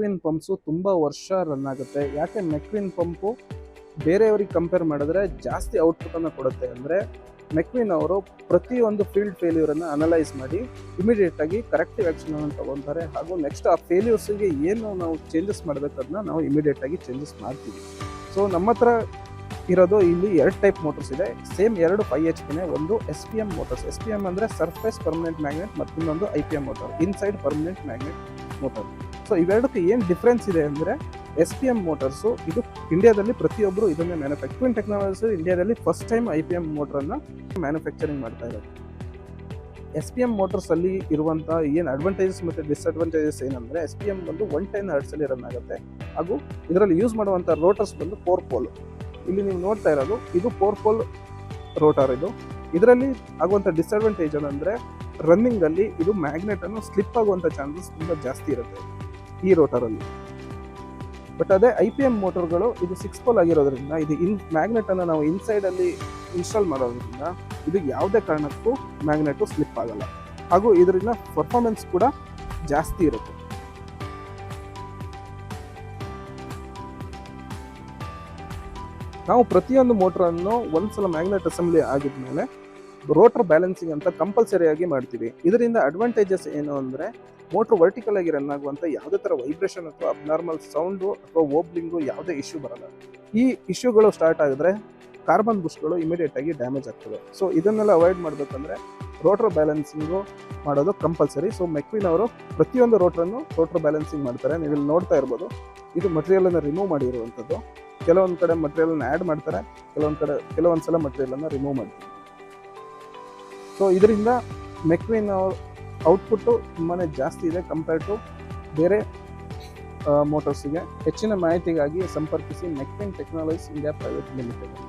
ಮೆಕ್ವಿನ್ pumps ತುಂಬ ವರ್ಷ run ಆಗುತ್ತೆ. ಯಾಕೆ ಮೆಕ್ವಿನ್ ಪಂಪು ಬೇರೆಯವ್ರಿಗೆ ಕಂಪೇರ್ ಮಾಡಿದ್ರೆ ಜಾಸ್ತಿ ಔಟ್ಪುಟನ್ನು ಕೊಡುತ್ತೆ ಅಂದರೆ, ಮೆಕ್ವಿನ್ ಅವರು ಪ್ರತಿಯೊಂದು ಫೀಲ್ಡ್ ಫೇಲ್ಯೂರನ್ನು ಅನಲೈಸ್ ಮಾಡಿ ಇಮಿಡಿಯೇಟಾಗಿ ಕರೆಕ್ಟಿವ್ ಆ್ಯಕ್ಷನನ್ನು ತೊಗೊತಾರೆ. ಹಾಗೂ ನೆಕ್ಸ್ಟ್ ಆ ಫೇಲ್ಯೂರ್ಸಿಗೆ ಏನು ನಾವು ಚೇಂಜಸ್ ಮಾಡಬೇಕು ಅದನ್ನ ನಾವು ಇಮಿಡಿಯೇಟಾಗಿ ಚೇಂಜಸ್ ಮಾಡ್ತೀವಿ. ಸೊ ನಮ್ಮ ಹತ್ರ ಇರೋದು ಇಲ್ಲಿ 2 ಟೈಪ್ ಮೋಟರ್ಸ್ ಇದೆ. ಸೇಮ್ 2 5HP, ಒಂದು SPM ಮೋಟರ್ಸ್. SPM ಅಂದರೆ ಸರ್ಫೇಸ್ ಪರ್ಮನೆಂಟ್ ಮ್ಯಾಗ್ನೆಟ್, ಮತ್ತು ಇನ್ನೊಂದು IPM motor, inside permanent magnet motor. So ಇವೆರಡಕ್ಕೆ ಏನು ಡಿಫ್ರೆನ್ಸ್ ಇದೆ ಅಂದರೆ, SPM ಮೋಟರ್ಸು ಇದು ಇಂಡಿಯಾದಲ್ಲಿ ಪ್ರತಿಯೊಬ್ಬರು ಇದನ್ನೇ ಮ್ಯಾನುಫ್ಯಾಕ್ಚರಿಂಗ್ ಟೆಕ್ನಾಲಜೀಸ್ ಇಂಡಿಯಾದಲ್ಲಿ ಫಸ್ಟ್ ಟೈಮ್ IPM ಮೋಟ್ರನ್ನು ಮ್ಯಾನುಫ್ಯಾಕ್ಚರಿಂಗ್ ಮಾಡ್ತಾ ಇರೋದು. SPM ಮೋಟರ್ಸಲ್ಲಿ ಇರುವಂಥ ಏನು ಅಡ್ವಾಂಟೇಜಸ್ ಮತ್ತು ಡಿಸ್ಅಡ್ವಾಂಟೇಜಸ್ ಏನಂದರೆ, SPM ಬಂದು 110 ಹರ್ಟ್ಸಲ್ಲಿ ರನ್ ಆಗುತ್ತೆ. ಹಾಗೂ ಇದರಲ್ಲಿ ಯೂಸ್ ಮಾಡುವಂಥ ರೋಟರ್ಸ್ ಬಂದು 4 ಪೋಲ್. ಇಲ್ಲಿ ನೀವು ನೋಡ್ತಾ ಇರೋದು ಇದು 4 ಪೋಲ್ ರೋಟರ್. ಇದರಲ್ಲಿ ಆಗುವಂಥ ಡಿಸ್ಅಡ್ವಾಂಟೇಜ್ ಏನಂದರೆ, ರನ್ನಿಂಗಲ್ಲಿ ಇದು ಮ್ಯಾಗ್ನೆಟನ್ನು ಸ್ಲಿಪ್ ಆಗುವಂಥ ಚಾನ್ಸಸ್ ತುಂಬ ಜಾಸ್ತಿ ಇರುತ್ತೆ ಈ ರೋಟರಲ್ಲಿ. ಬಟ್ ಅದೇ IPM ಮೋಟರ್ಗಳು ಇದು 6 ಪೋಲ್ ಆಗಿರೋದ್ರಿಂದ, ಇದು ಮ್ಯಾಗ್ನೆಟನ್ನು ನಾವು ಇನ್ಸೈಡಲ್ಲಿ ಇನ್ಸ್ಟಾಲ್ ಮಾಡೋದ್ರಿಂದ ಇದು ಯಾವುದೇ ಕಾರಣಕ್ಕೂ ಮ್ಯಾಗ್ನೆಟು ಸ್ಲಿಪ್ ಆಗಲ್ಲ. ಹಾಗೂ ಇದರಿಂದ ಪರ್ಫಾರ್ಮೆನ್ಸ್ ಕೂಡ ಜಾಸ್ತಿ ಇರುತ್ತೆ. ನಾವು ಪ್ರತಿಯೊಂದು ಮೋಟ್ರನ್ನು ಒಂದ್ಸಲ ಮ್ಯಾಗ್ನೆಟ್ ಅಸೆಂಬ್ಲಿ ಆಗಿದ್ಮೇಲೆ ರೋಟರ್ ಬ್ಯಾಲೆನ್ಸಿಂಗ್ ಅಂತ ಕಂಪಲ್ಸರಿಯಾಗಿ ಮಾಡ್ತೀವಿ. ಇದರಿಂದ ಅಡ್ವಾಂಟೇಜಸ್ ಏನು ಅಂದರೆ, ಮೋಟ್ರ್ ವರ್ಟಿಕಲ್ ಆಗಿ ರನ್ ಆಗುವಂಥ ಯಾವುದೇ ಥರ ವೈಬ್ರೇಷನ್ ಅಥವಾ ಅಬ್ನಾರ್ಮಲ್ ಸೌಂಡು ಅಥವಾ ಓಬ್ಲಿಂಗು ಯಾವುದೇ ಇಶ್ಯೂ ಬರಲ್ಲ. ಈ ಇಶ್ಯೂಗಳು ಸ್ಟಾರ್ಟ್ ಆಗಿದ್ರೆ ಕಾರ್ಬನ್ ಬುಷ್ಗಳು ಇಮಿಡಿಯೇಟಾಗಿ ಡ್ಯಾಮೇಜ್ ಆಗ್ತವೆ. ಸೊ ಇದನ್ನೆಲ್ಲ ಅವಾಯ್ಡ್ ಮಾಡಬೇಕಂದ್ರೆ ರೋಟರ್ ಬ್ಯಾಲೆನ್ಸಿಂಗು ಮಾಡೋದು ಕಂಪಲ್ಸರಿ. ಸೊ ಮೆಕ್ವಿನ್ ಅವರು ಪ್ರತಿಯೊಂದು ರೋಟರ್ ಬ್ಯಾಲೆನ್ಸಿಂಗ್ ಮಾಡ್ತಾರೆ. ನೀವು ಇಲ್ಲಿ ನೋಡ್ತಾ ಇರ್ಬೋದು, ಇದು ಮಟೀರಿಯಲನ್ನು ರಿಮೂವ್ ಮಾಡಿರುವಂಥದ್ದು. ಕೆಲವೊಂದು ಕಡೆ ಮಟೀರಿಯಲನ್ನು ಆ್ಯಡ್ ಮಾಡ್ತಾರೆ, ಕೆಲವೊಂದು ಸಲ ಮಟೀರಿಯಲನ್ನು ರಿಮೂವ್ ಮಾಡ್ತಾರೆ. ಸೊ ಇದರಿಂದ ಮೆಕ್ವಿನ್ ಅವ್ರ ಔಟ್ಪುಟ್ಟು ತುಂಬಾ ಜಾಸ್ತಿ ಇದೆ ಕಂಪೇರ್ ಟು ಬೇರೆ ಮೋಟರ್ಸಿಗೆ. ಹೆಚ್ಚಿನ ಮಾಹಿತಿಗಾಗಿ ಸಂಪರ್ಕಿಸಿ ಮೆಕ್ವಿನ್ ಟೆಕ್ನಾಲಜೀಸ್ ಇಂಡಿಯಾ ಪ್ರೈವೇಟ್ ಲಿಮಿಟೆಡ್.